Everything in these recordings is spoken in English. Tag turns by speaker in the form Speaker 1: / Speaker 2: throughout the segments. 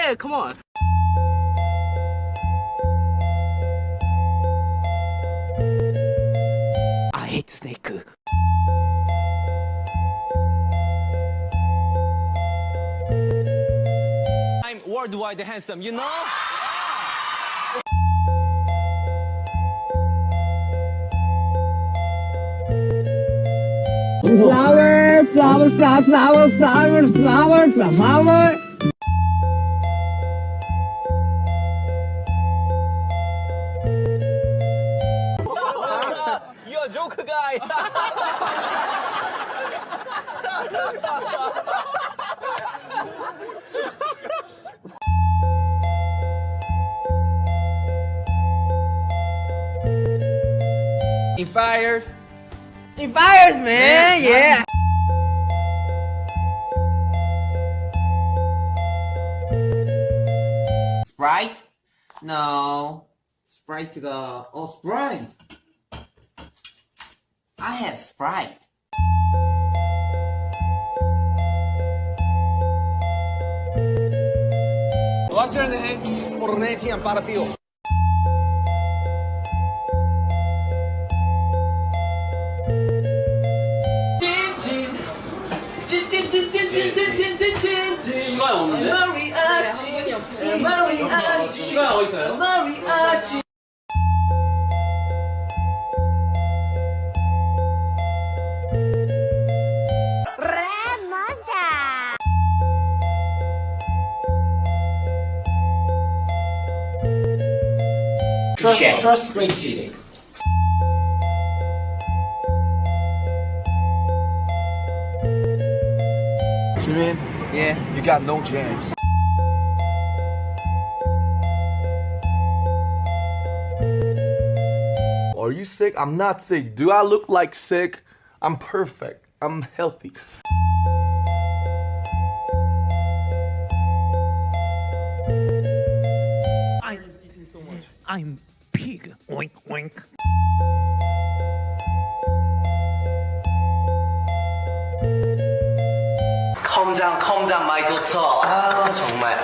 Speaker 1: Yeah, come on. I hate snakeu. I'm worldwide handsome, you know?
Speaker 2: Flower, flower, flower, flower, flower, flower, flower.
Speaker 1: You're a joker guy.
Speaker 3: Infires.
Speaker 2: Infires, man, yeah.
Speaker 3: Sprite? No. Sprite go. Oh, Sprite. I have Sprite.
Speaker 1: What's your name? Porrnesion, parrapio. 시간 없는데? 시간 어디 있어요? Trustfrated.
Speaker 4: Jimin,
Speaker 1: Yeah.
Speaker 4: you got no jams. Are you sick? I'm not sick. Do I look like sick? I'm perfect. I'm healthy.
Speaker 1: I'm eating so much. I'm pig. Oink, oink.
Speaker 3: Calm down, my daughter. 아, 정말.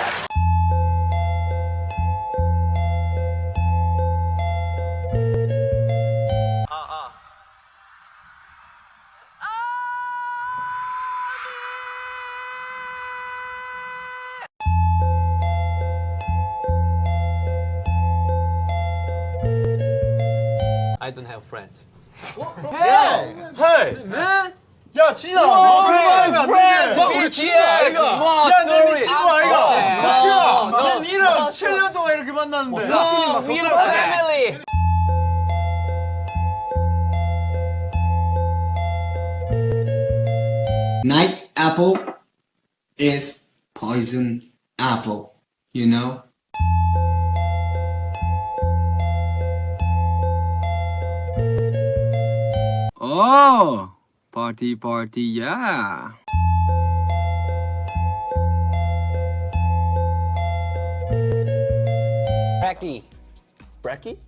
Speaker 1: I don't have friends.
Speaker 4: Hey! 야, 진아! 너 그런 거 하면 안 되지! 와, 우리 친구 아이가! 야, 내 친구 아이가! 석진아! 나 니랑 7년 동안 이렇게 만났는데! 석진이 막
Speaker 1: We are family.
Speaker 5: Night apple is poison apple, you know? Oh, party, yeah.
Speaker 1: Brekky.
Speaker 4: Brekky?